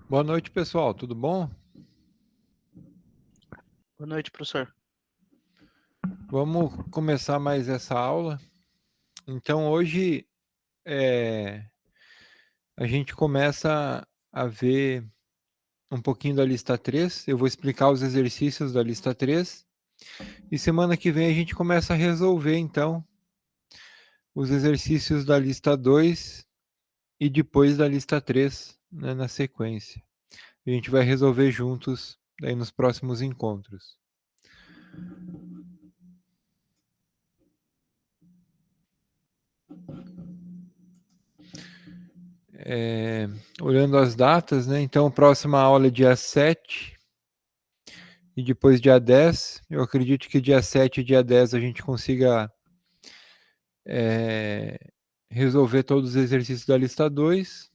Boa noite, pessoal. Tudo bom? Boa noite, professor. Vamos começar mais essa aula. Então, hoje a gente começa a ver um pouquinho da lista 3. Eu vou explicar os exercícios da lista 3. E semana que vem a gente começa a resolver, então, os exercícios da lista 2 e depois da lista 3, né, na sequência. A gente vai resolver juntos daí nos próximos encontros. Olhando as datas, né? Então, a próxima aula é dia 7 e depois dia 10. Eu acredito que dia 7 e dia 10 a gente consiga resolver todos os exercícios da lista 2.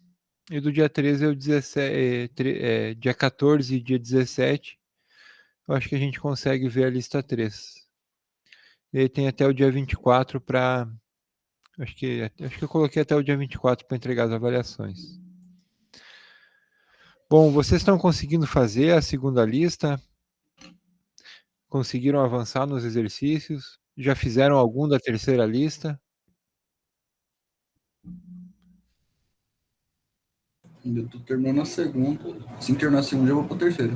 E do dia 13 ao 17, dia 14 e dia 17, eu acho que a gente consegue ver a lista 3. E aí tem até o dia 24 para. Acho que eu coloquei até o dia 24 para entregar as avaliações. Bom, vocês estão conseguindo fazer a segunda lista? Conseguiram avançar nos exercícios? Já fizeram algum da terceira lista? Ainda tô terminando a segunda. Assim que terminar a segunda, eu vou pra terceira.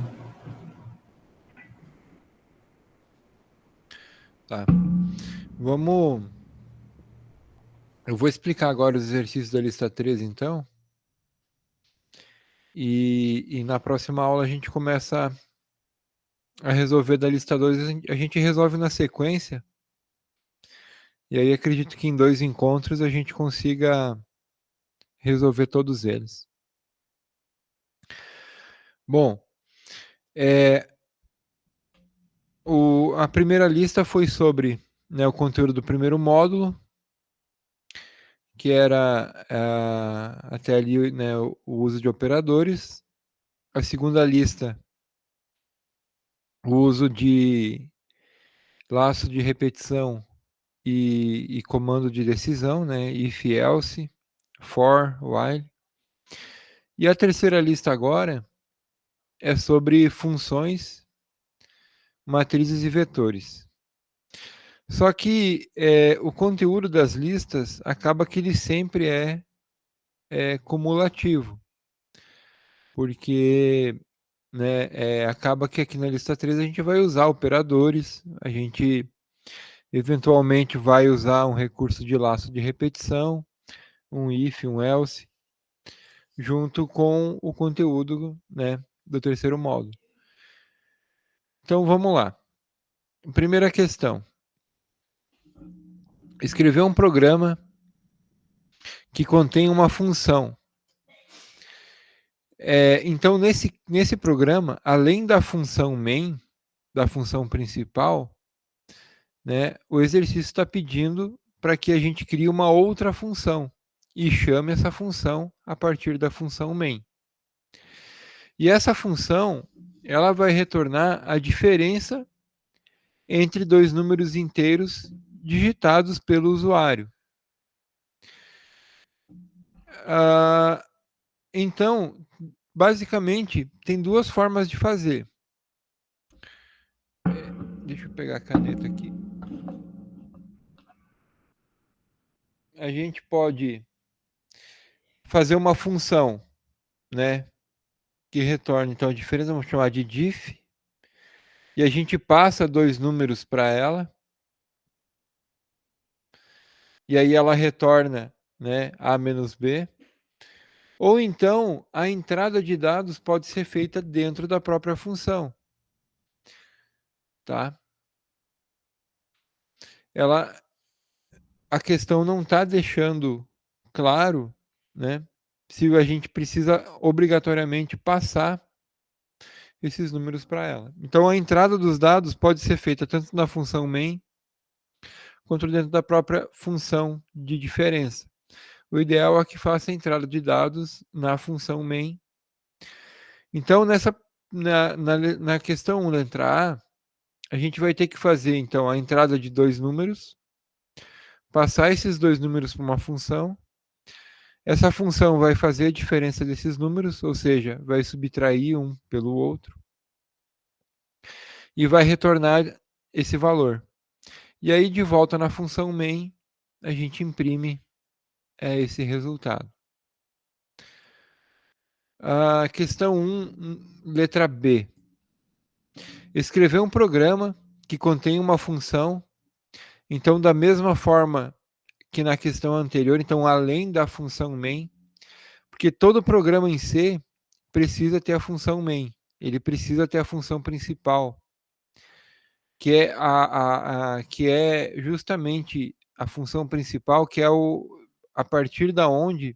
Tá. Vamos. Eu vou explicar agora os exercícios da lista 3, então. E na próxima aula a gente começa a resolver da lista 2. A gente resolve na sequência. E aí acredito que em 2 encontros a gente consiga resolver todos eles. Bom, a primeira lista foi sobre, né, o conteúdo do primeiro módulo, que era até ali, né, o uso de operadores. A segunda lista, o uso de laço de repetição e comando de decisão, né, if, else, for, while. E a terceira lista agora é sobre funções, matrizes e vetores. Só que o conteúdo das listas acaba que ele sempre é cumulativo, porque, né, acaba que aqui na lista 3 a gente vai usar operadores, a gente eventualmente vai usar um recurso de laço de repetição, um if, um else, junto com o conteúdo, né, do terceiro módulo. Então vamos lá. Primeira questão. Escrever um programa que contém uma função. Então, nesse programa, além da função main, da função principal, né, o exercício está pedindo para que a gente crie uma outra função e chame essa função a partir da função main. E essa função, ela vai retornar a diferença entre dois números inteiros digitados pelo usuário. Então, basicamente, tem duas formas de fazer. Deixa eu pegar a caneta aqui. A gente pode fazer uma função, né, que retorna então a diferença, vamos chamar de diff, e a gente passa dois números para ela, e aí ela retorna, né, a menos b. Ou então a entrada de dados pode ser feita dentro da própria função, tá? A questão não está deixando claro, né, se a gente precisa obrigatoriamente passar esses números para ela. Então a entrada dos dados pode ser feita tanto na função main quanto dentro da própria função de diferença. O ideal é que faça a entrada de dados na função main. Então na questão 1, letra A gente vai ter que fazer então a entrada de dois números, passar esses dois números para uma função. Essa função vai fazer a diferença desses números, ou seja, vai subtrair um pelo outro e vai retornar esse valor. E aí, de volta na função main, a gente imprime esse resultado. A questão 1, letra B. Escrever um programa que contém uma função. Então, da mesma forma que na questão anterior, então além da função main, porque todo programa em C precisa ter a função main, ele precisa ter a função principal, que é que é justamente a função principal, que é a partir da onde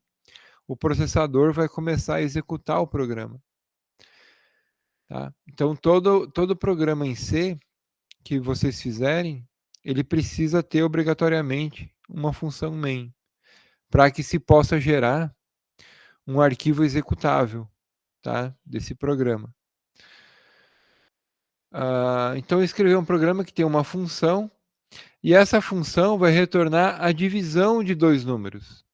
o processador vai começar a executar o programa. Tá? Então, todo programa em C que vocês fizerem, ele precisa ter obrigatoriamente uma função main, para que se possa gerar um arquivo executável, tá, desse programa. Então, escrever um programa que tem uma função, e essa função vai retornar a divisão de dois números.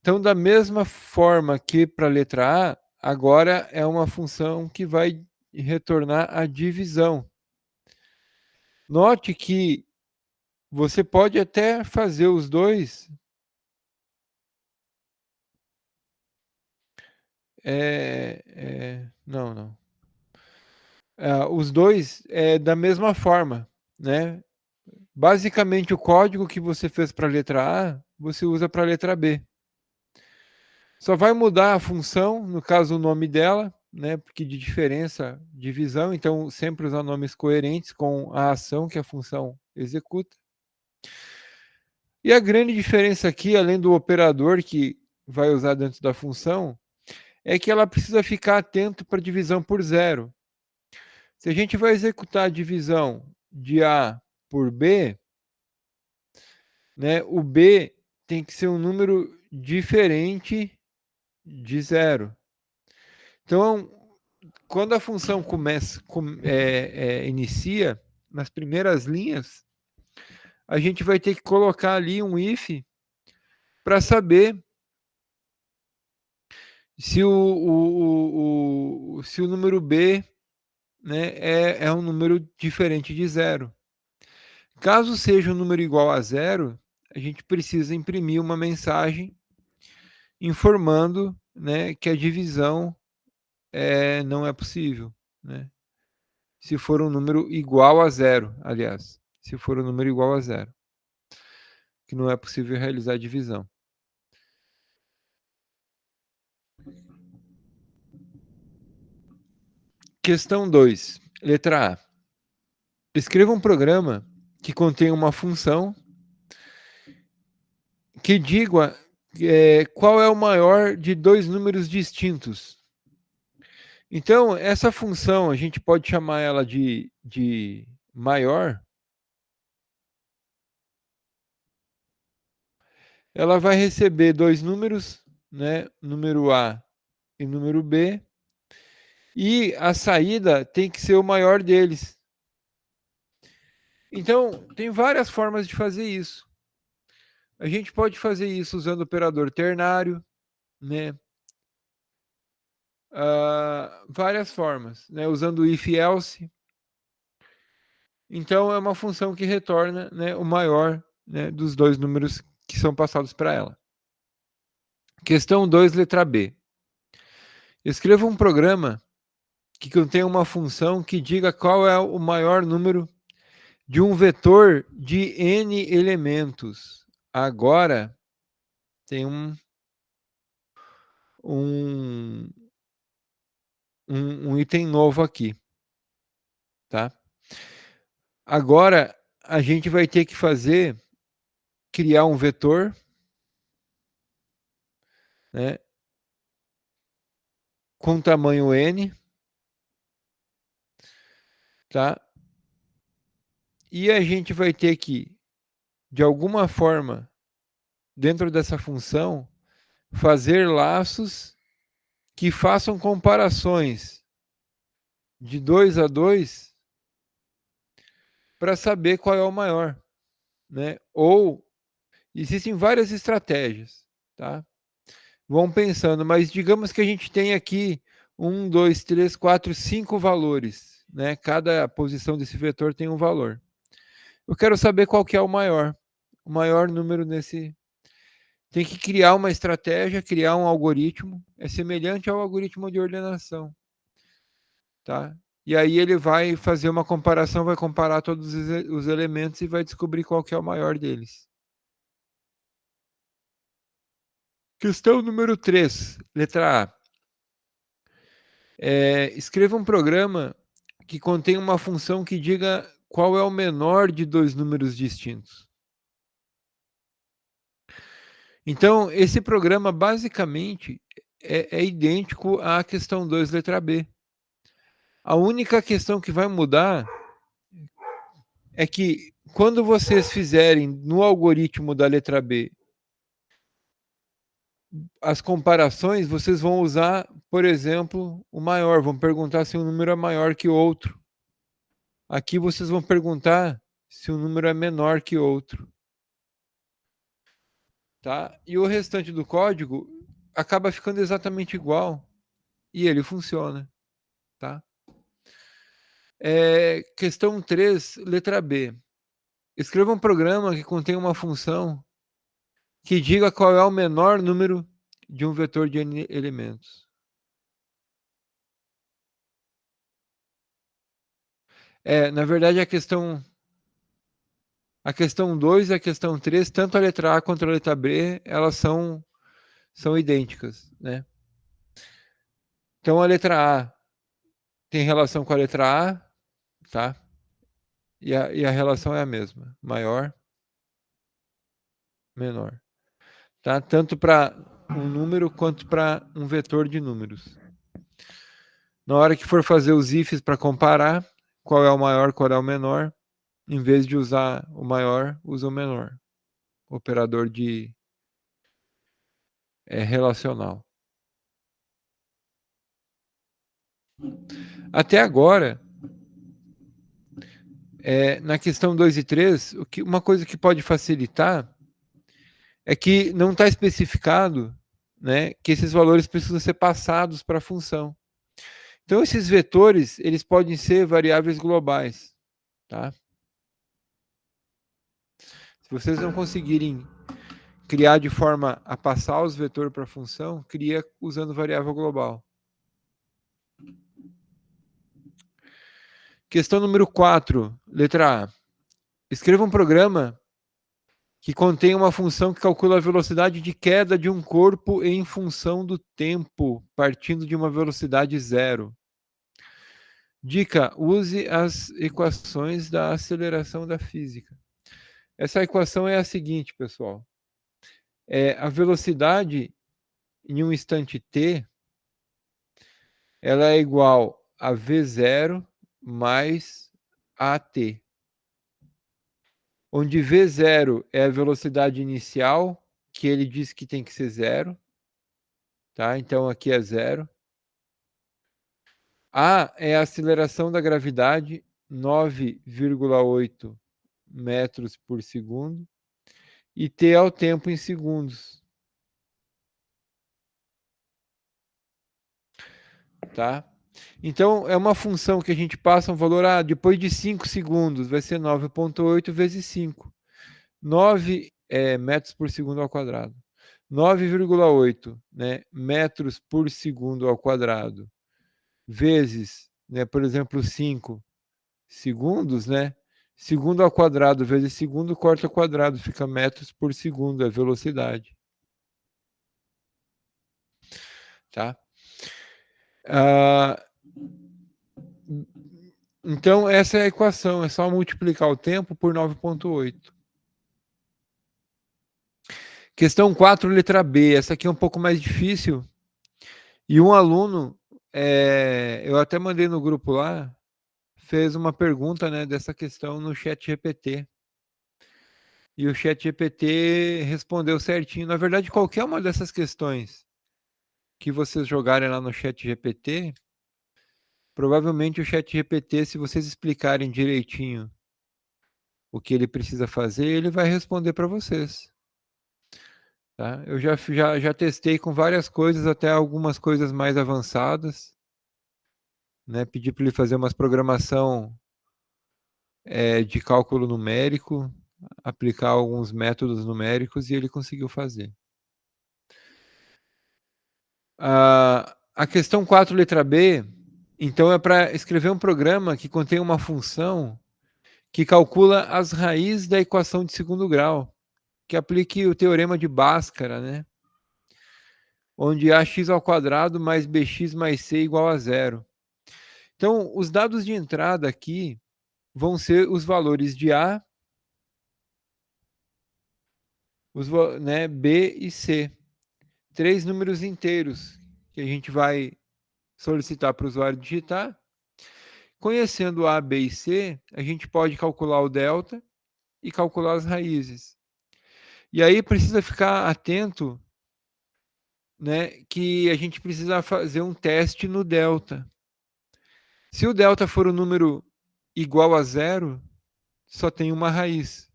Então, da mesma forma que para a letra A, agora é uma função que vai retornar a divisão. Note que você pode até fazer os dois não. Os dois da mesma forma, né? Basicamente, o código que você fez para a letra A, você usa para a letra B. Só vai mudar a função, no caso o nome dela, né? Porque de diferença, divisão, então sempre usar nomes coerentes com a ação que a função executa. E a grande diferença aqui, além do operador que vai usar dentro da função, é que ela precisa ficar atento para divisão por zero. Se a gente vai executar a divisão de A por B, né, o B tem que ser um número diferente de zero. Então, quando a função inicia, nas primeiras linhas, a gente vai ter que colocar ali um if para saber se se o número B, né, é um número diferente de zero. Caso seja um número igual a zero, a gente precisa imprimir uma mensagem informando, né, que a divisão não é possível, né? Se for um número igual a zero, aliás, se for um número igual a zero, que não é possível realizar a divisão. Questão 2, letra A. Escreva um programa que contém uma função que diga qual é o maior de dois números distintos. Então, essa função, a gente pode chamar ela de maior. Ela vai receber dois números, né? Número A e número B. E a saída tem que ser o maior deles. Então, tem várias formas de fazer isso. A gente pode fazer isso usando o operador ternário, né? Várias formas, né? Usando o if-else. Então, é uma função que retorna, né, o maior, né, dos dois números que são passados para ela. Questão 2, letra B. Escreva um programa que contém uma função que diga qual é o maior número de um vetor de n elementos. Agora, tem um item novo aqui, tá? Agora, a gente vai ter que criar um vetor, né, com tamanho n, tá? E a gente vai ter que, de alguma forma, dentro dessa função, fazer laços que façam comparações de 2 a 2 para saber qual é o maior, né? Ou existem várias estratégias, tá? Vão pensando, mas digamos que a gente tem aqui 1, 2, 3, 4, 5 valores, né? Cada posição desse vetor tem um valor. Eu quero saber qual que é o maior número nesse. Tem que criar uma estratégia, criar um algoritmo, é semelhante ao algoritmo de ordenação, tá? E aí ele vai fazer uma comparação, vai comparar todos os elementos e vai descobrir qual que é o maior deles. Questão número 3, letra A. Escreva um programa que contém uma função que diga qual é o menor de dois números distintos. Então, esse programa basicamente é idêntico à questão 2, letra B. A única questão que vai mudar é que quando vocês fizerem no algoritmo da letra B as comparações, vocês vão usar, por exemplo, o maior, vão perguntar se um número é maior que outro. Aqui vocês vão perguntar se um número é menor que outro. Tá? E o restante do código acaba ficando exatamente igual e ele funciona. Tá? Questão 3, letra B. Escreva um programa que contém uma função que diga qual é o menor número de um vetor de n elementos. Na verdade, a questão 2 e a questão 3, tanto a letra A quanto a letra B, elas são idênticas, né? Então, a letra A tem relação com a letra A, tá? E a relação é a mesma, maior, menor. Tá? Tanto para um número quanto para um vetor de números. Na hora que for fazer os ifs para comparar, qual é o maior, qual é o menor, em vez de usar o maior, usa o menor. Operador de relacional. Até agora, na questão 2 e 3, uma coisa que pode facilitar é que não está especificado, né, que esses valores precisam ser passados para a função. Então, esses vetores, eles podem ser variáveis globais. Tá? Se vocês não conseguirem criar de forma a passar os vetores para a função, cria usando variável global. Questão número 4, letra A. Escreva um programa que contém uma função que calcula a velocidade de queda de um corpo em função do tempo, partindo de uma velocidade zero. Dica: use as equações da aceleração da física. Essa equação é a seguinte, pessoal. A velocidade em um instante t, ela é igual a v0 mais at. Onde v0 é a velocidade inicial, que ele diz que tem que ser zero. Tá? Então, aqui é zero. A é a aceleração da gravidade, 9,8 metros por segundo. E t é o tempo em segundos. Tá? Então, é uma função que a gente passa um valor, depois de 5 segundos, vai ser 9,8 vezes 5. 9 metros por segundo ao quadrado. 9,8 né, metros por segundo ao quadrado, vezes, né, por exemplo, 5 segundos, né? Segundo ao quadrado vezes segundo, corta ao quadrado, fica metros por segundo, é velocidade. Tá? Então, essa é a equação, é só multiplicar o tempo por 9,8. Questão 4, letra B. Essa aqui é um pouco mais difícil. E um aluno, eu até mandei no grupo lá, fez uma pergunta, né, dessa questão no chat GPT. E o chat GPT respondeu certinho. Na verdade, qualquer uma dessas questões que vocês jogarem lá no chat GPT, provavelmente o chat GPT, se vocês explicarem direitinho o que ele precisa fazer, ele vai responder para vocês. Tá? Eu já testei com várias coisas, até algumas coisas mais avançadas, né? Pedi para ele fazer umas programação de cálculo numérico, aplicar alguns métodos numéricos e ele conseguiu fazer. A questão 4, letra B, então é para escrever um programa que contém uma função que calcula as raízes da equação de segundo grau, que aplique o teorema de Bhaskara, né? Onde ax ao quadrado mais bx mais c igual a zero. Então, os dados de entrada aqui vão ser os valores de A, né, B e C. 3 números inteiros que a gente vai solicitar para o usuário digitar. Conhecendo A, B e C, a gente pode calcular o delta e calcular as raízes. E aí precisa ficar atento, né, que a gente precisa fazer um teste no delta. Se o delta for um número igual a zero, só tem uma raiz.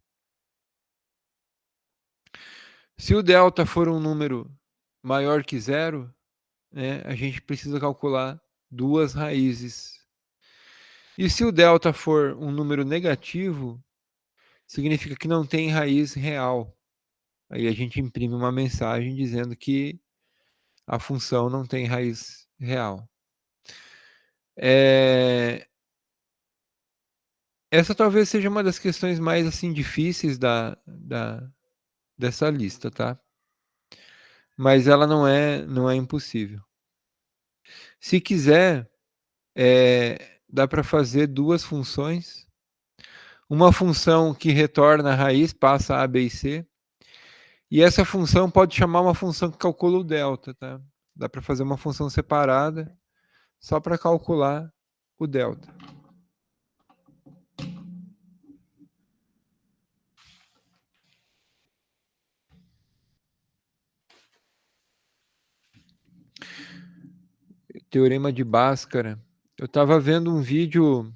Se o delta for um número maior que zero, né, a gente precisa calcular duas raízes. E se o delta for um número negativo, significa que não tem raiz real. Aí a gente imprime uma mensagem dizendo que a função não tem raiz real. Essa talvez seja uma das questões mais assim difíceis dessa lista, tá? Mas ela não é impossível. Se quiser, dá para fazer duas funções. Uma função que retorna a raiz, passa A, B e C. E essa função pode chamar uma função que calcula o delta, tá? Dá para fazer uma função separada só para calcular o delta. Teorema de Bhaskara. Eu estava vendo um vídeo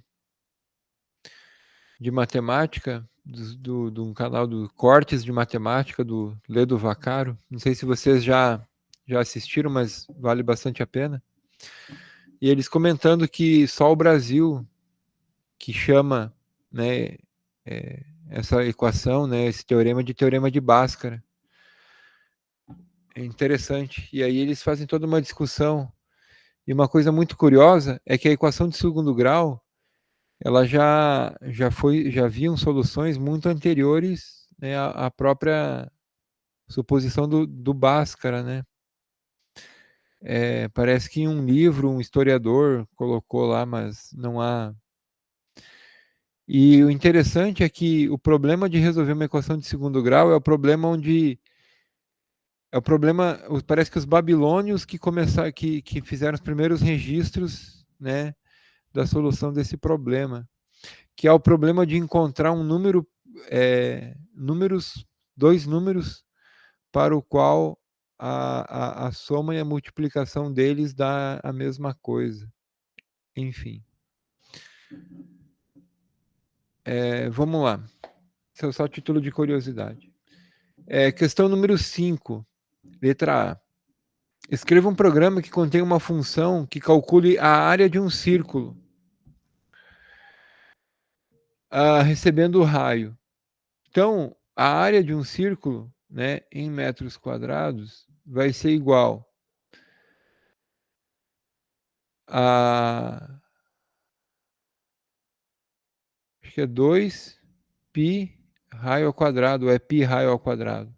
de matemática de um canal do Cortes de Matemática do Ledo Vaccaro. Não sei se vocês já assistiram, mas vale bastante a pena. E eles comentando que só o Brasil que chama, né, essa equação, né, esse teorema de Bhaskara. É interessante. E aí eles fazem toda uma discussão. E uma coisa muito curiosa é que a equação de segundo grau, ela já haviam soluções muito anteriores, né, à própria suposição do Bhaskara, né? Parece que em um livro um historiador colocou lá, mas não há. E o interessante é que o problema de resolver uma equação de segundo grau é o problema onde parece que os babilônios que começaram, que fizeram os primeiros registros, né, da solução desse problema, que é o problema de encontrar um número, dois números para o qual a soma e a multiplicação deles dá a mesma coisa. Enfim. Vamos lá. Isso é só título de curiosidade. Questão número 5, letra A. Escreva um programa que contém uma função que calcule a área de um círculo, recebendo o raio. Então, a área de um círculo, né, em metros quadrados, vai ser igual a, acho que é 2π raio ao quadrado, é π raio ao quadrado.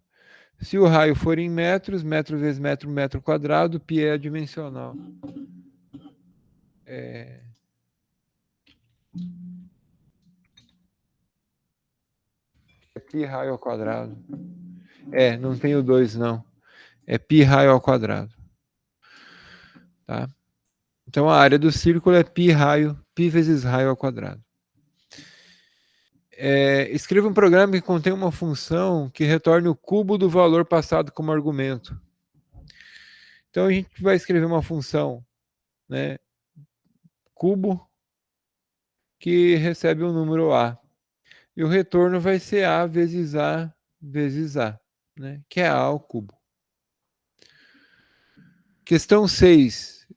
Se o raio for em metros, metro vezes metro, metro quadrado, π é adimensional. É π raio ao quadrado. Não tem o 2 não. É π raio ao quadrado. Tá? Então a área do círculo é π vezes raio ao quadrado. Escreva um programa que contém uma função que retorne o cubo do valor passado como argumento. Então a gente vai escrever uma função, né, cubo, que recebe o número A. E o retorno vai ser A vezes A vezes A, né, que é A ao cubo. Questão 6,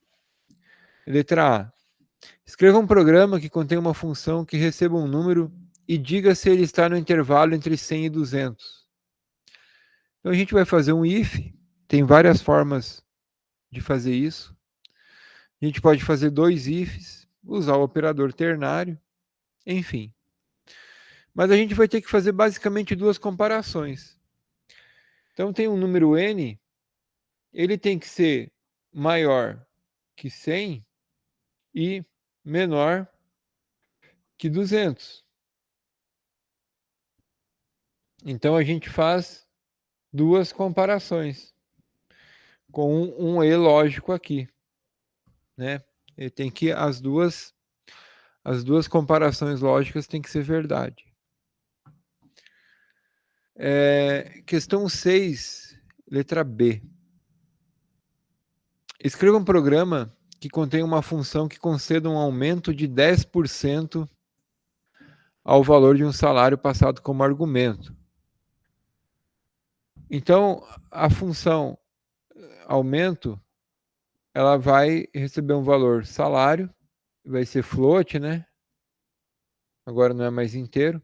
letra A. Escreva um programa que contém uma função que receba um número e diga se ele está no intervalo entre 100 e 200. Então a gente vai fazer um if, tem várias formas de fazer isso. A gente pode fazer dois ifs, usar o operador ternário, enfim. Mas a gente vai ter que fazer basicamente duas comparações. Então tem um número n, ele tem que ser maior que 100 e menor que 200. Então a gente faz duas comparações com um e lógico aqui, né? Ele tem que as duas comparações lógicas têm que ser verdade. Questão 6, letra B. Escreva um programa que contém uma função que conceda um aumento de 10% ao valor de um salário passado como argumento. Então, a função aumento, ela vai receber um valor salário, vai ser float, né? Agora não é mais inteiro.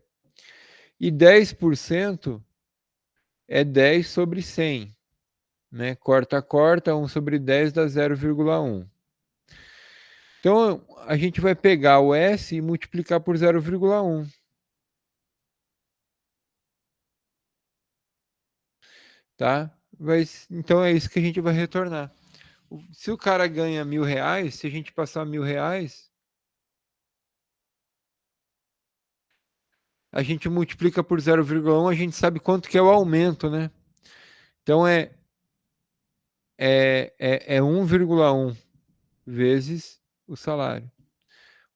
E 10% é 10 sobre 100, né? Corta, 1 sobre 10 dá 0,1. Então, a gente vai pegar o S e multiplicar por 0,1. Tá? Então, é isso que a gente vai retornar. Se o cara ganha R$ 1.000, se a gente passar R$ 1.000, a gente multiplica por 0,1, a gente sabe quanto que é o aumento, né? Então, é 1,1 vezes o salário.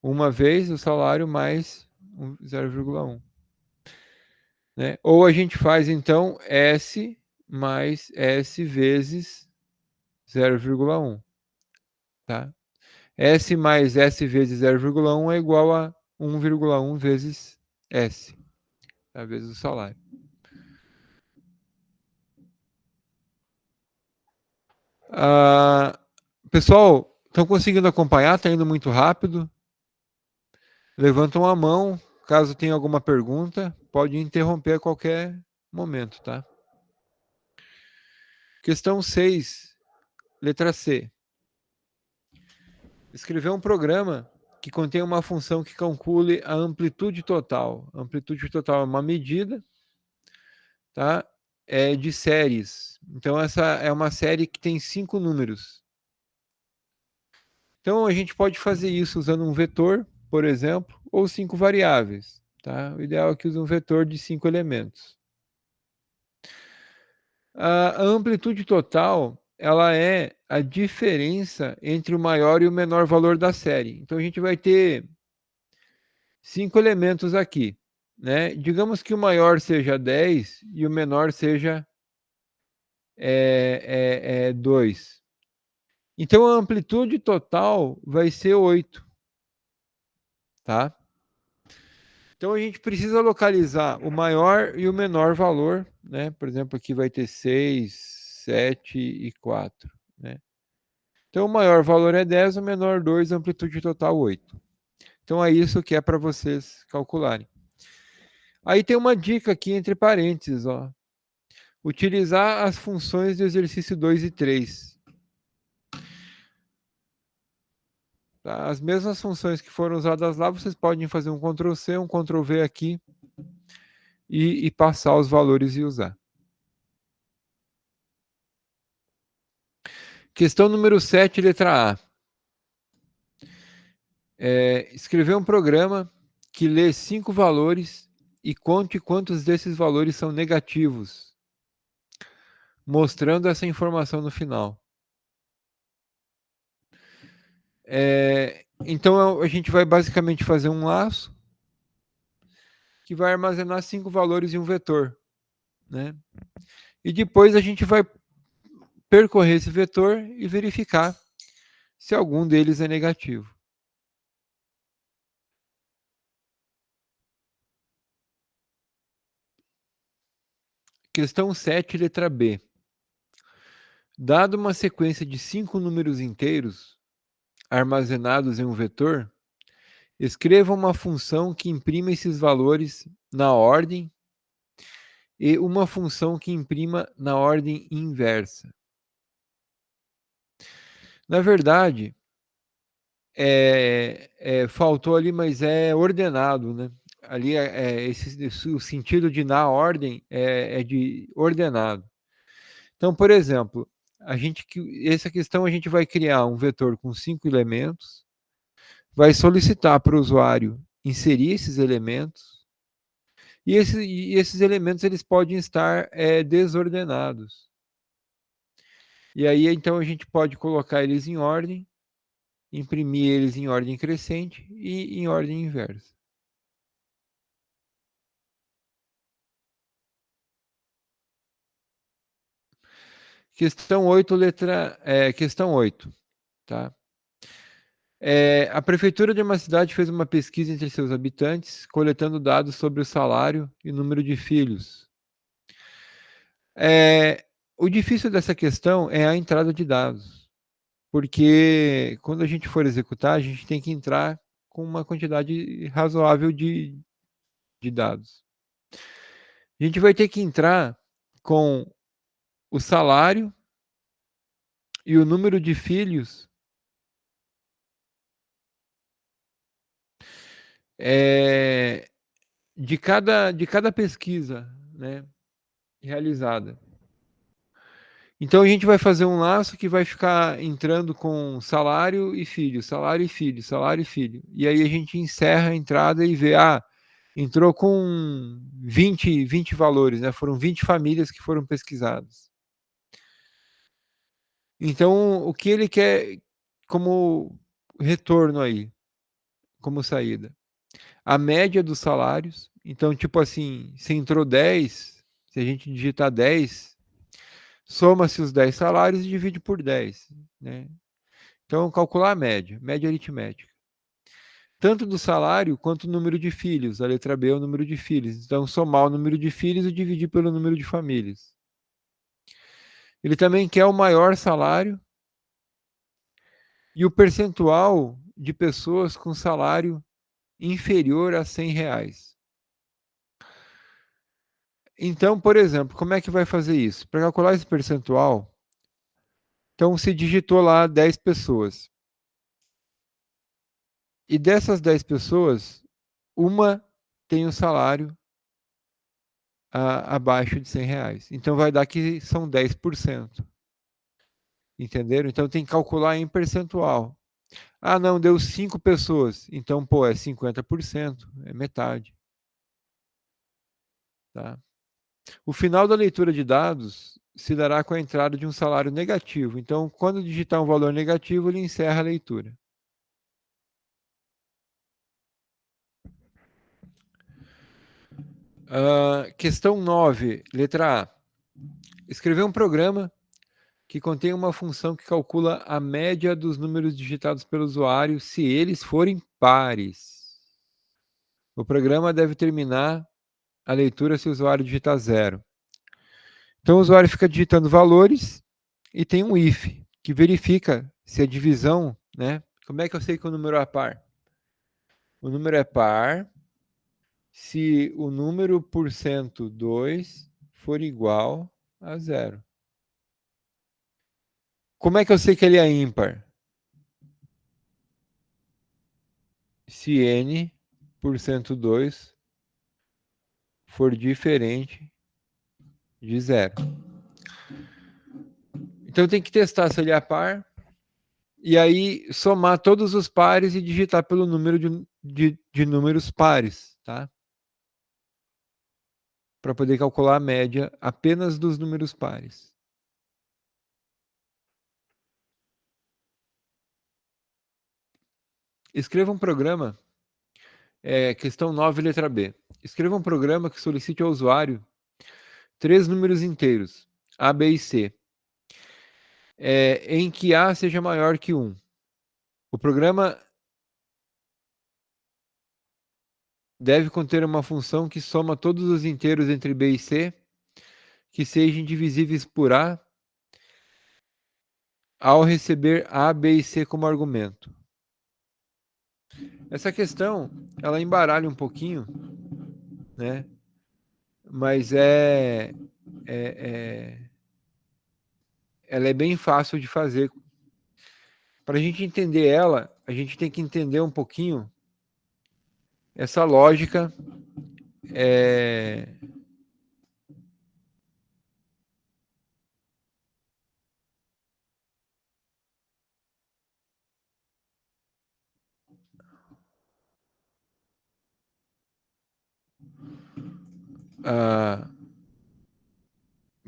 Uma vez o salário mais 0,1. Né? Ou a gente faz, então, S mais S vezes 0,1. Tá? S mais S vezes 0,1 é igual a 1,1 vezes S, tá? Vezes o salário. Pessoal, estão conseguindo acompanhar? Está indo muito rápido? Levantam a mão, caso tenha alguma pergunta, pode interromper a qualquer momento, tá? Questão 6, letra C. Escrever um programa que contém uma função que calcule a amplitude total. A amplitude total é uma medida, tá? De séries. Então, essa é uma série que tem 5 números. Então, a gente pode fazer isso usando um vetor, por exemplo, ou 5 variáveis. Tá? O ideal é que use um vetor de 5 elementos. A amplitude total, ela é a diferença entre o maior e o menor valor da série. Então, a gente vai ter 5 elementos aqui. Né? Digamos que o maior seja 10 e o menor seja 2. Então, a amplitude total vai ser 8. Tá? Então, a gente precisa localizar o maior e o menor valor. Né? Por exemplo, aqui vai ter 6, 7 e 4. Né? Então, o maior valor é 10, o menor 2, amplitude total 8. Então, é isso que é para vocês calcularem. Aí tem uma dica aqui entre parênteses, ó. Utilizar as funções do exercício 2 e 3. Tá? As mesmas funções que foram usadas lá, vocês podem fazer um Ctrl+C, um Ctrl+V aqui e passar os valores e usar. Questão número 7, letra A. Escrever um programa que lê 5 valores e conte quantos desses valores são negativos, mostrando essa informação no final. Então, a gente vai basicamente fazer um laço que vai armazenar 5 valores em um vetor. Né? E depois a gente vai percorrer esse vetor e verificar se algum deles é negativo. Questão 7, letra B. Dado uma sequência de 5 números inteiros armazenados em um vetor, escreva uma função que imprima esses valores na ordem e uma função que imprima na ordem inversa. Na verdade, faltou ali, mas é ordenado, né? Ali o sentido de na ordem é de ordenado. Então, por exemplo, essa questão a gente vai criar um vetor com 5 elementos, vai solicitar para o usuário inserir esses elementos, e esses elementos eles podem estar desordenados. E aí, então, a gente pode colocar eles em ordem, imprimir eles em ordem crescente e em ordem inversa. Questão 8, questão 8, tá? A prefeitura de uma cidade fez uma pesquisa entre seus habitantes, coletando dados sobre o salário e o número de filhos. O difícil dessa questão é a entrada de dados, porque quando a gente for executar, a gente tem que entrar com uma quantidade razoável de dados. A gente vai ter que entrar com o salário e o número de filhos de cada pesquisa, né, realizada. Então a gente vai fazer um laço que vai ficar entrando com salário e filho, salário e filho, salário e filho. E aí a gente encerra a entrada e vê, entrou com 20 valores, né? Foram 20 famílias que foram pesquisadas. Então, o que ele quer como retorno aí, como saída? A média dos salários. Então, tipo assim, se entrou 10, se a gente digitar 10, soma-se os 10 salários e divide por 10, né? Então, calcular a média aritmética. Tanto do salário quanto o número de filhos. A letra B é o número de filhos. Então, somar o número de filhos e dividir pelo número de famílias. Ele também quer o maior salário e o percentual de pessoas com salário inferior a R$ 100. Então, por exemplo, como é que vai fazer isso? Para calcular esse percentual, então se digitou lá 10 pessoas. E dessas 10 pessoas, uma tem o salário abaixo de R$ 100. Então vai dar que são 10%. Entenderam? Então tem que calcular em percentual. Não, deu 5 pessoas. Então, é 50%, é metade. Tá? O final da leitura de dados se dará com a entrada de um salário negativo. Então, quando digitar um valor negativo, ele encerra a leitura. Questão 9, letra A. Escrever um programa que contém uma função que calcula a média dos números digitados pelo usuário se eles forem pares. O programa deve terminar a leitura se o usuário digitar 0. Então o usuário fica digitando valores e tem um if, que verifica se a divisão, né? Como é que eu sei que o número é par? O número é par se o número por cento 2 for igual a 0. Como é que eu sei que ele é ímpar? Se n por cento 2 for diferente de 0. Então tem que testar se ele é par e aí somar todos os pares e digitar pelo número de números pares, tá? Para poder calcular a média apenas dos números pares. Escreva um programa, questão 9, letra B. Escreva um programa que solicite ao usuário 3 números inteiros, A, B e C, em que A seja maior que 1. O programa deve conter uma função que soma todos os inteiros entre B e C, que sejam divisíveis por A ao receber A, B e C como argumento. Essa questão, ela embaralha um pouquinho, né? Mas ela é bem fácil de fazer. Para a gente entender ela, a gente tem que entender um pouquinho essa lógica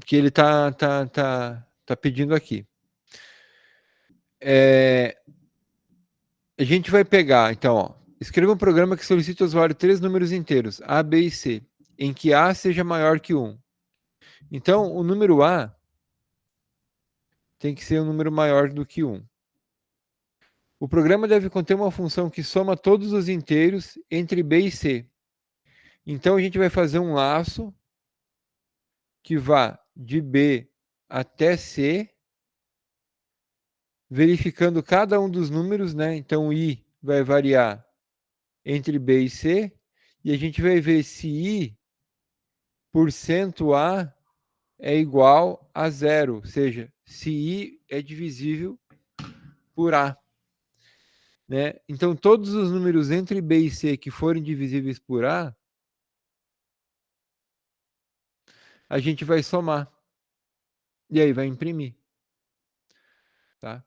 que ele tá pedindo aqui. A gente vai pegar, então, ó, escreva um programa que solicite ao usuário 3 números inteiros, A, B e C, em que A seja maior que 1. Então, o número A tem que ser um número maior do que 1. O programa deve conter uma função que soma todos os inteiros entre B e C. Então, a gente vai fazer um laço que vá de B até C, verificando cada um dos números, né? Então, I vai variar entre B e C, e a gente vai ver se I por cento A é igual a zero, ou seja, se I é divisível por A. Né? Então, todos os números entre B e C que forem divisíveis por A, a gente vai somar. E aí vai imprimir. Tá?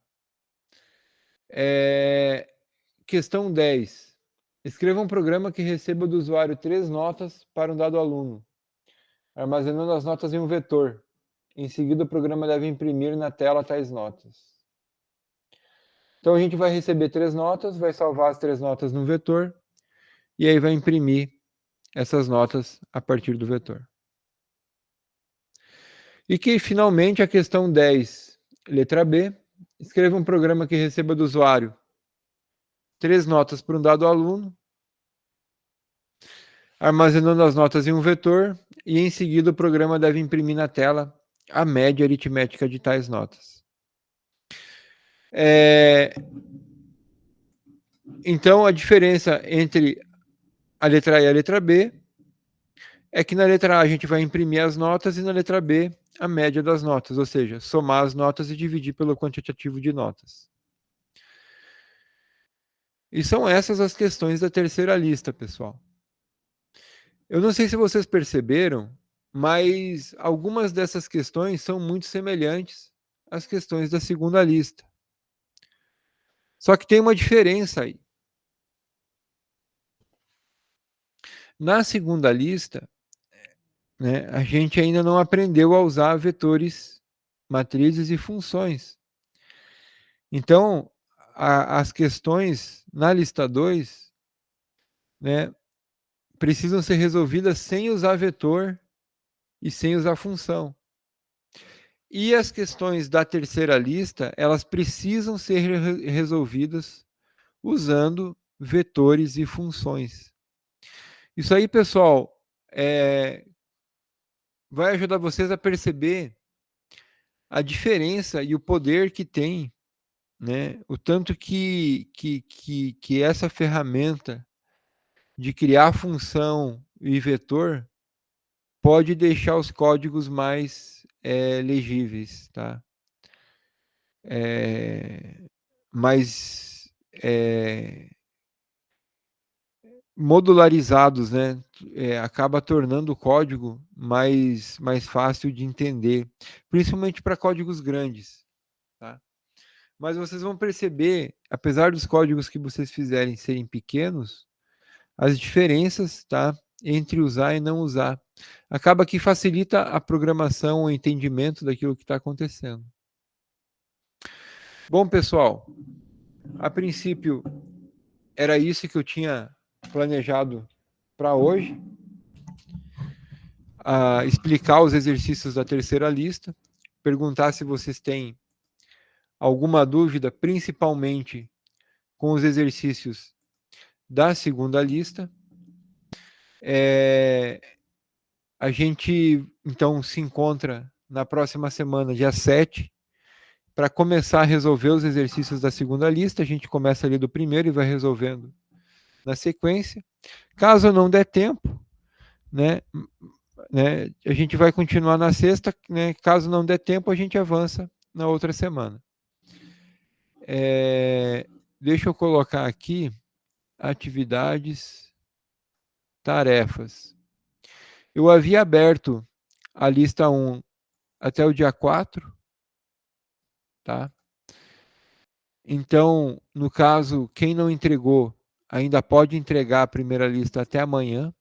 Questão 10. Escreva um programa que receba do usuário 3 notas para um dado aluno, armazenando as notas em um vetor. Em seguida, o programa deve imprimir na tela tais notas. Então, a gente vai receber 3 notas, vai salvar as 3 notas no vetor, e aí vai imprimir essas notas a partir do vetor. E que, finalmente, a questão 10, letra B, escreva um programa que receba do usuário 3 notas para um dado aluno, armazenando as notas em um vetor, e em seguida o programa deve imprimir na tela a média aritmética de tais notas. Então, a diferença entre a letra A e a letra B é que na letra A a gente vai imprimir as notas e na letra B a média das notas, ou seja, somar as notas e dividir pelo quantitativo de notas. E são essas as questões da terceira lista, pessoal. Eu não sei se vocês perceberam, mas algumas dessas questões são muito semelhantes às questões da segunda lista. Só que tem uma diferença aí. Na segunda lista, né, a gente ainda não aprendeu a usar vetores, matrizes e funções. Então, as questões na lista 2, né, precisam ser resolvidas sem usar vetor e sem usar função. E as questões da terceira lista, elas precisam ser resolvidas usando vetores e funções. Isso aí, pessoal, vai ajudar vocês a perceber a diferença e o poder que tem, né? O tanto que essa ferramenta de criar função e vetor pode deixar os códigos mais legíveis, tá? Mais modularizados, né? Acaba tornando o código mais fácil de entender, principalmente para códigos grandes, tá? Mas vocês vão perceber, apesar dos códigos que vocês fizerem serem pequenos, as diferenças, tá, entre usar e não usar. Acaba que facilita a programação, o entendimento daquilo que está acontecendo. Bom, pessoal, a princípio era isso que eu tinha planejado para hoje. Explicar os exercícios da terceira lista, perguntar se vocês têm alguma dúvida, principalmente com os exercícios da segunda lista. A gente, então, se encontra na próxima semana, dia 7, para começar a resolver os exercícios da segunda lista. A gente começa ali do primeiro e vai resolvendo na sequência. Caso não der tempo, né, a gente vai continuar na sexta, né? Caso não der tempo, a gente avança na outra semana. Deixa eu colocar aqui atividades, tarefas. Eu havia aberto a lista 1 até o dia 4, tá? Então, no caso, quem não entregou ainda pode entregar a primeira lista até amanhã.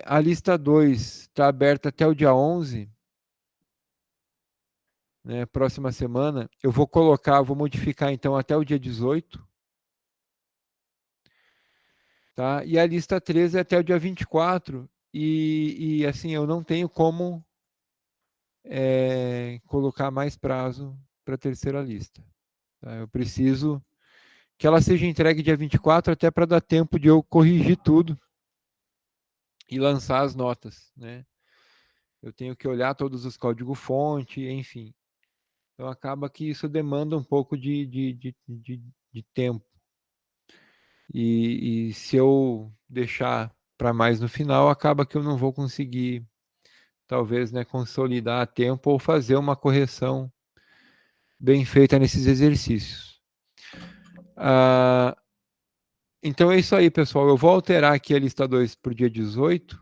A lista 2 está aberta até o dia 11, né, próxima semana. Eu vou modificar então até o dia 18. Tá? E a lista 13 é até o dia 24. E assim, eu não tenho como colocar mais prazo para a terceira lista. Tá? Eu preciso que ela seja entregue dia 24, até para dar tempo de eu corrigir tudo e lançar as notas, né? Eu tenho que olhar todos os códigos-fonte, enfim. Então acaba que isso demanda um pouco de tempo. E se eu deixar para mais no final, acaba que eu não vou conseguir, talvez, né, consolidar a tempo ou fazer uma correção bem feita nesses exercícios. Então é isso aí, pessoal. Eu vou alterar aqui a lista 2 para o dia 18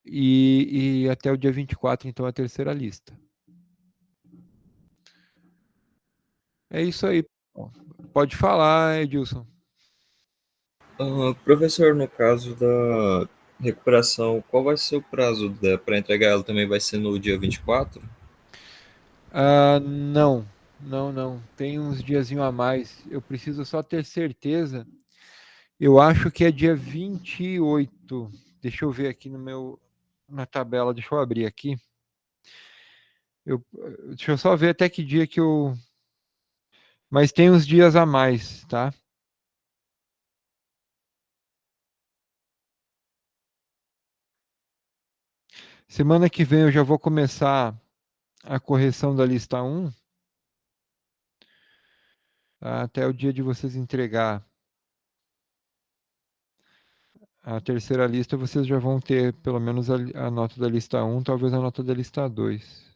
e até o dia 24, então, a terceira lista. É isso aí. Pode falar, Edilson. Professor, no caso da recuperação, qual vai ser o prazo para entregar ela? Também vai ser no dia 24? Não, não. Tem uns diazinho a mais. Eu preciso só ter certeza. Eu acho que é dia 28. Deixa eu ver aqui na tabela. Deixa eu abrir aqui. Deixa eu só ver até que dia que eu... Mas tem uns dias a mais, tá? Semana que vem eu já vou começar a correção da lista 1. Tá? Até o dia de vocês entregar a terceira lista, vocês já vão ter pelo menos a nota da lista 1, talvez a nota da lista 2.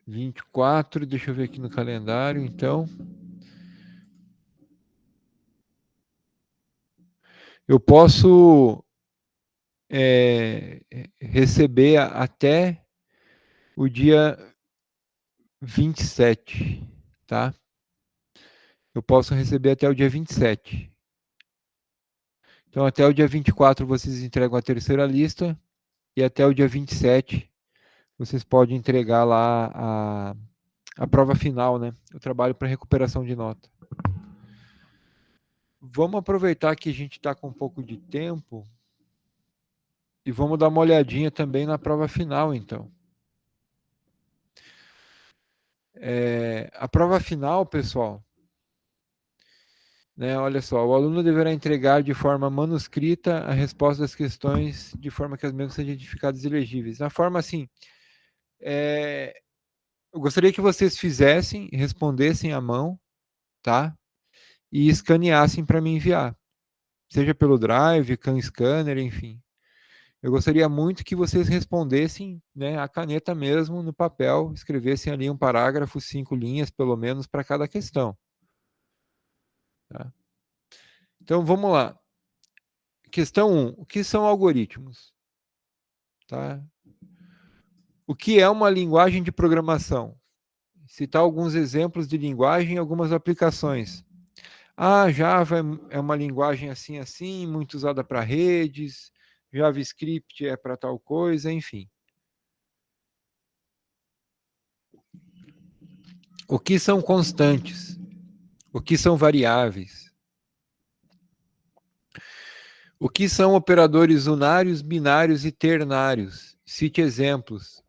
24, deixa eu ver aqui no calendário, então. Eu posso receber até o dia 27, tá? Eu posso receber até o dia 27. Então, até o dia 24 vocês entregam a terceira lista e até o dia 27 vocês podem entregar lá a prova final, né? O trabalho para recuperação de nota. Vamos aproveitar que a gente está com um pouco de tempo e vamos dar uma olhadinha também na prova final, então. A prova final, pessoal, né, olha só, o aluno deverá entregar de forma manuscrita a resposta das questões de forma que as mesmas sejam identificadas e legíveis. Na forma assim, eu gostaria que vocês fizessem, respondessem à mão, tá? E escaneassem para me enviar, seja pelo Drive, Scanner, enfim. Eu gostaria muito que vocês respondessem, né, a caneta mesmo, no papel, escrevessem ali um parágrafo, 5 linhas, pelo menos, para cada questão. Tá? Então, vamos lá. Questão 1. O que são algoritmos? Tá? O que é uma linguagem de programação? Citar alguns exemplos de linguagem e algumas aplicações. Java é uma linguagem assim, assim, muito usada para redes, JavaScript é para tal coisa, enfim. O que são constantes? O que são variáveis? O que são operadores unários, binários e ternários? Cite exemplos.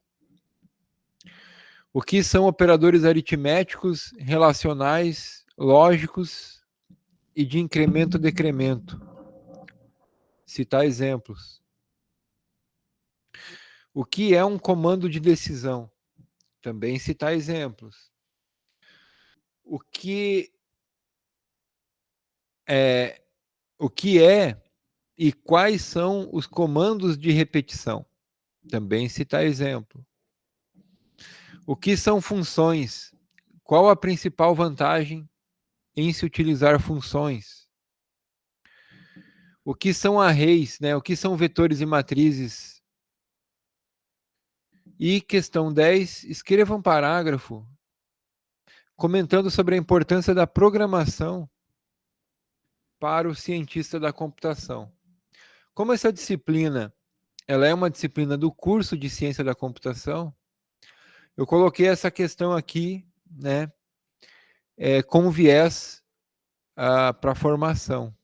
O que são operadores aritméticos, relacionais, lógicos e de incremento-decremento? Citar exemplos. O que é um comando de decisão? Também citar exemplos. O que é e quais são os comandos de repetição? Também citar exemplo. O que são funções? Qual a principal vantagem em se utilizar funções? O que são arrays, né? O que são vetores e matrizes? E questão 10, escreva um parágrafo comentando sobre a importância da programação para o cientista da computação. Como essa disciplina, ela é uma disciplina do curso de ciência da computação, eu coloquei essa questão aqui, né, com viés para a formação.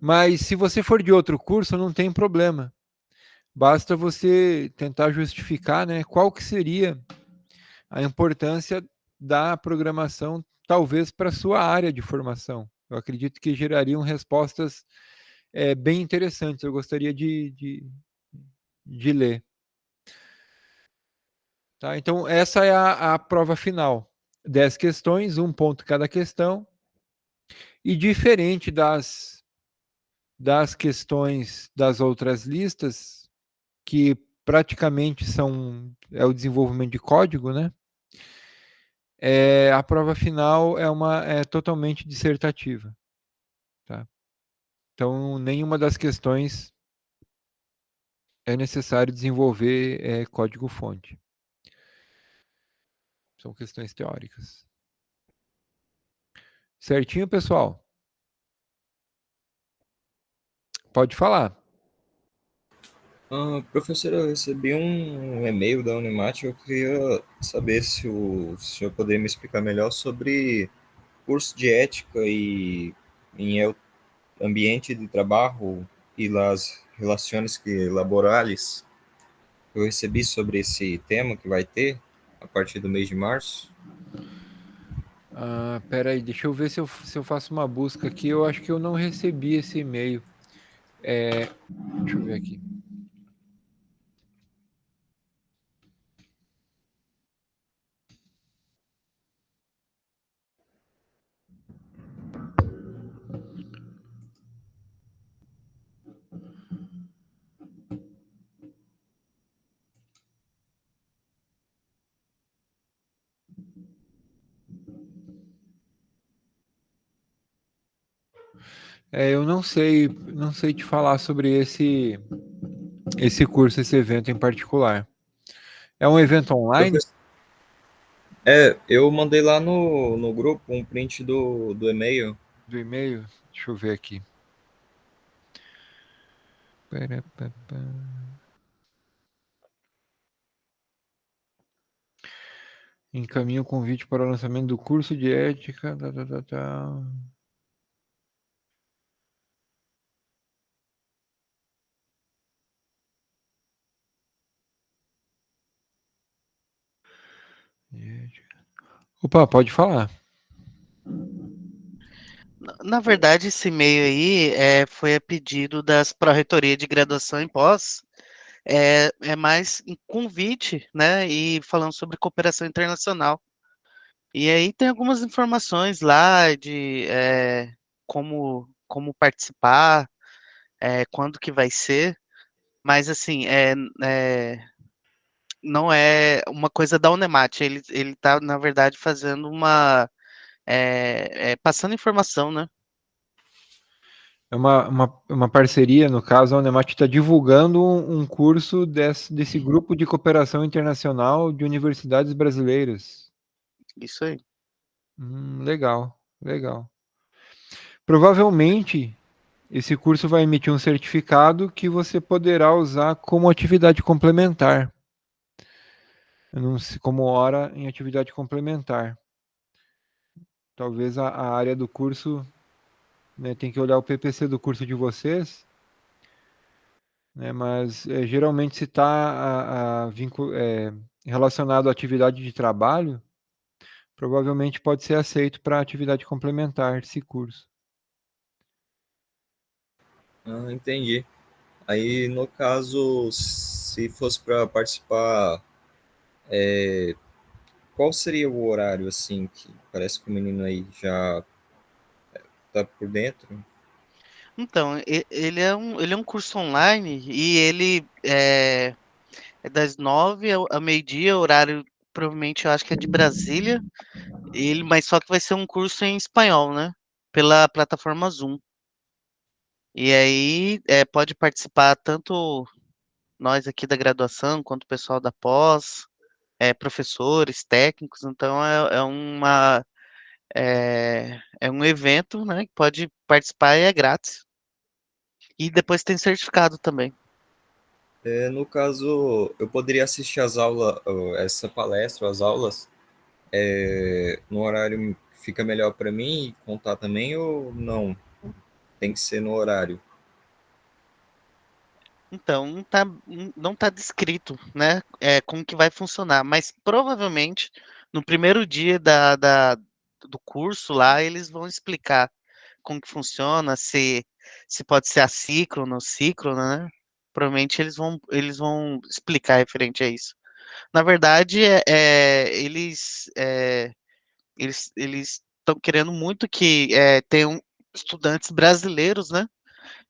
Mas se você for de outro curso, não tem problema. Basta você tentar justificar, né, qual que seria a importância da programação, talvez para a sua área de formação. Eu acredito que gerariam respostas bem interessantes. Eu gostaria de ler. Tá? Então, essa é a prova final. 10 questões, 1 ponto cada questão. E diferente das questões das outras listas, que praticamente é o desenvolvimento de código, né? A prova final é totalmente dissertativa. Tá? Então, nenhuma das questões é necessário desenvolver código-fonte. São questões teóricas. Certinho, pessoal? Pode falar. Professor, eu recebi um e-mail da Unimat. Eu queria saber se o senhor poderia me explicar melhor sobre curso de ética e em ambiente de trabalho e as relações laborais. Eu recebi sobre esse tema que vai ter a partir do mês de março. Pera aí, deixa eu ver se eu faço uma busca aqui. Eu acho que eu não recebi esse e-mail. Deixa eu ver aqui. Eu não sei te falar sobre esse curso, esse evento em particular. É um evento online Professor, eu mandei lá no grupo um print do e-mail. do e-mail? Deixa eu ver aqui. Encaminho o convite para o lançamento do curso de ética. Opa, pode falar. Na verdade, esse e-mail aí foi a pedido das Pró-Reitoria de Graduação em Pós, é mais um convite, né, e falando sobre cooperação internacional. E aí tem algumas informações lá de como participar, quando que vai ser, mas assim, não é uma coisa da Unemat, ele tá, na verdade, fazendo passando informação, né? É uma parceria, no caso, a Unemat está divulgando um curso desse grupo de cooperação internacional de universidades brasileiras. Isso aí. Legal, legal. Provavelmente, esse curso vai emitir um certificado que você poderá usar como atividade complementar. Eu não sei, como hora em atividade complementar. Talvez a área do curso né, tem que olhar o PPC do curso de vocês, né, mas geralmente se está relacionado à atividade de trabalho, provavelmente pode ser aceito para atividade complementar esse curso. Ah, entendi. Aí, no caso, se fosse para participar, qual seria o horário, assim, que parece que o menino aí já tá por dentro? Então, ele é um curso online e ele é das 9 ao meio-dia, horário provavelmente eu acho que é de Brasília, mas só que vai ser um curso em espanhol, né? Pela plataforma Zoom. E aí pode participar tanto nós aqui da graduação quanto o pessoal da pós, professores, técnicos, então é um evento, né, que pode participar e é grátis. E depois tem certificado também. No caso, eu poderia assistir as aulas, essa palestra, as aulas, no horário que fica melhor para mim e contar também ou não? Tem que ser no horário. Então, não tá descrito, né, como que vai funcionar, mas provavelmente no primeiro dia do curso lá, eles vão explicar como que funciona, se pode ser assíncrono, síncrono, né? Provavelmente eles vão explicar referente a isso. Na verdade, eles estão querendo muito que tenham estudantes brasileiros, né?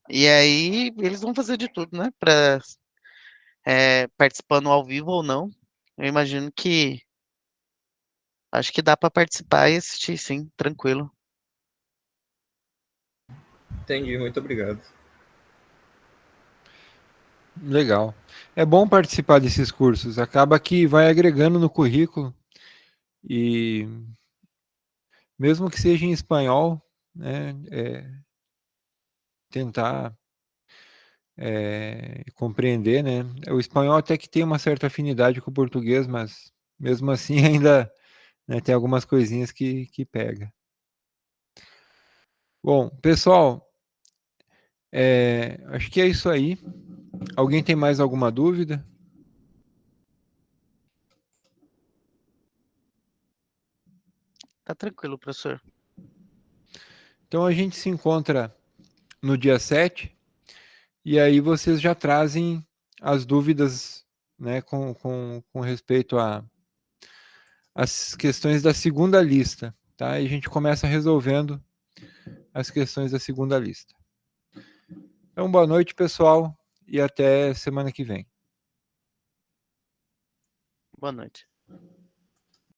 E aí eles vão fazer de tudo, né? Para participando ao vivo ou não. Eu imagino que acho que dá para participar e assistir, sim, tranquilo. Entendi, muito obrigado. Legal. É bom participar desses cursos, acaba que vai agregando no currículo e mesmo que seja em espanhol, né, tentar compreender, né? O espanhol até que tem uma certa afinidade com o português, mas mesmo assim ainda, né, tem algumas coisinhas que pega. Bom, pessoal, acho que é isso aí. Alguém tem mais alguma dúvida? Tá tranquilo, professor. Então a gente se encontra no dia 7 e aí vocês já trazem as dúvidas, né, com respeito às questões da segunda lista, tá? E a gente começa resolvendo as questões da segunda lista. Então, boa noite, pessoal, e até semana que vem. Boa noite.